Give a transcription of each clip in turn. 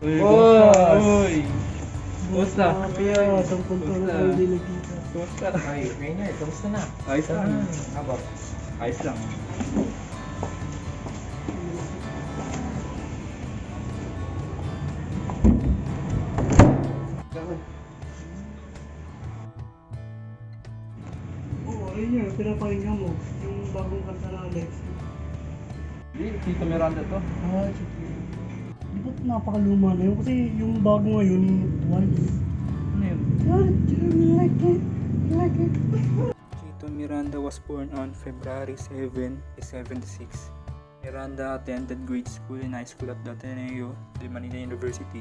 Uy, Boss! uy! Kumusta? Sampung taon na tayo din nagkita. Kumusta? Ay, Rainier, kamusta na? Ayos lang. Aba, Ayos lang. Oo, ayun yun. Pinapakinggan mo. Yung bagong kanta na Alex. Hindi, Tito Miranda to. Ah, sige. Di ba napakaluma na yun? Kasi yung bago ngayon, Twice. Ano yun? Like it, like it. Tito Miranda was born on February 7, 76. Miranda attended grade school and high school at the Ateneo de Manila University,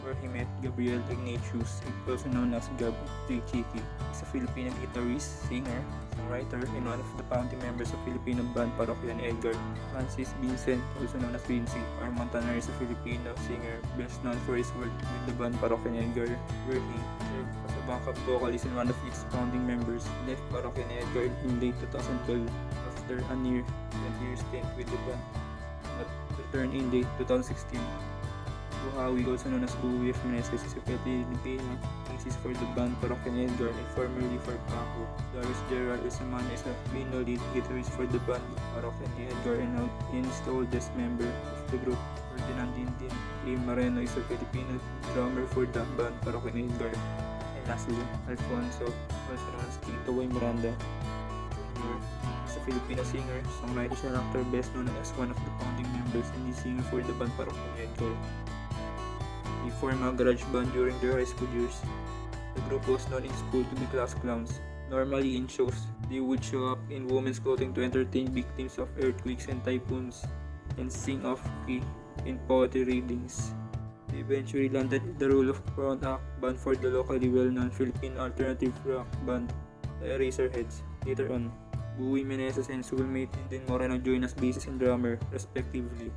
where he met Gabriel Ignatius, also known as Gab J. Chiki. He's a Filipino guitarist, singer, songwriter, and one of the founding members of Filipino band Parokya ni Edgar. Francis Vincent, also known as Vinci, or Montaner, is a Filipino singer best known for his work with the band Parokya ni Edgar, where he served as a backup vocalist and one of its founding members. He left Parokya ni Edgar in late 2012 after a near 20-year stint with the band, but returned in late 2016. Buhawi, also known as Louie F. Meneses, is a Filipino bassist for the band Parokya ni Edgar and formerly for Paco. Darius Gerald Usaman is a Filipino lead guitarist for the band Parokya ni Edgar and now is the oldest member of the group. Ferdinand Dindin A. Moreno is a Filipino drummer for the band Parokya ni Edgar. And lastly, Alfonso, also known as Tito Boy Miranda Jr., is a Filipino singer, songwriter, and actor best known as one of the founding members and the singer for the band Parokya ni Edgar. They formed a garage band during their high school years. The group was known in school to be class clowns. Normally in shows, they would show up in women's clothing to entertain victims of earthquakes and typhoons and sing off-key in poetry readings. They eventually landed the role of front act band for the locally well-known Philippine alternative rock band, the Eraserheads. Later on, Bowie Meneses and soulmate Dindin Moreno joined as bassist and drummer, respectively.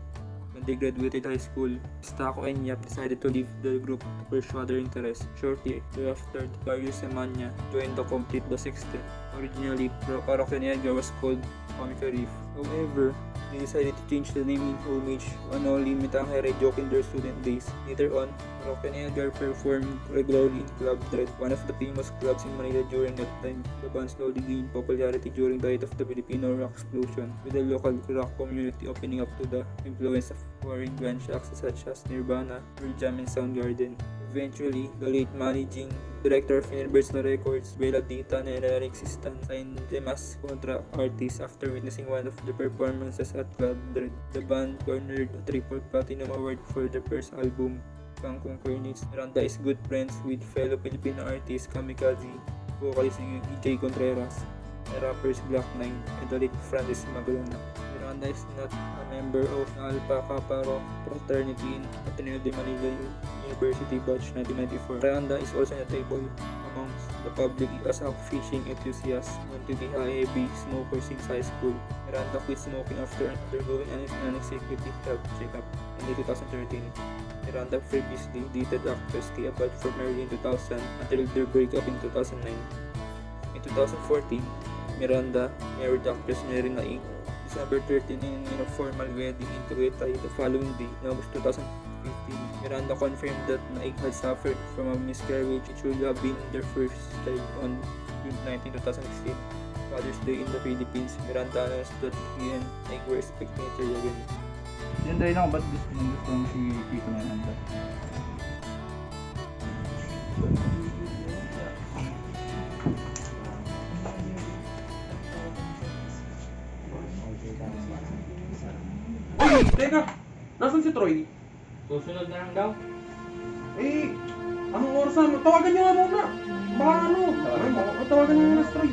When they graduated high school, Staco and Yap decided to leave the group to pursue other interests. Shortly thereafter, Darius Semanya joined to complete the sextet. Originally, Parokya ni Edgar was called Comica Reef. However, they decided to change the name in homage to an only Mitangere joke in their student days. Later on, Parokya ni Edgar performed regularly in Club Dread, one of the famous clubs in Manila during that time. The band slowly gained popularity during the height of the Filipino rock explosion, with the local rock community opening up to the influence of foreign grunge acts such as Nirvana, Pearl Jam, and Soundgarden. Eventually, the late managing director of Universal Records, Bela Dita and Eric Sistan, signed them as contract artists after witnessing one of the performances at Club Dread. The band garnered a triple platinum award for their first album, Kangkong Cornets. Miranda is good friends with fellow Filipino artists Kamikaze, vocalist EJ Contreras, and rappers Black Nine, and the late Francis Magalona. Miranda is not a member of Alpha Kappa Rho fraternity in Ateneo de Manila University batch 1994. Miranda is also notable amongst the public as a fishing enthusiast known to be a heavy smoker since high school. Miranda quit smoking after undergoing an executive health checkup in 2013. Miranda previously dated actress Tia Abad from early in 2000 until their breakup in 2009. In 2014, Miranda married actress Nerina Ing. December 13 in a formal wedding in Tagaytay. The following day, in August 2015, Miranda confirmed that Naik had suffered from a miscarriage. It should have been their first child on June 19, 2016. Father's Day in the Philippines, Miranda announced that he and Naik were expecting a child again. Yan dahil lang, ba't gusto mo si Tito Miranda? Uy, teka! Nasaan si Troy? susunod na lang daw. Eh, anong oras na? Tawagan niyo nga muna! Baka ano? Ay, tawagan niyo muna si Troy.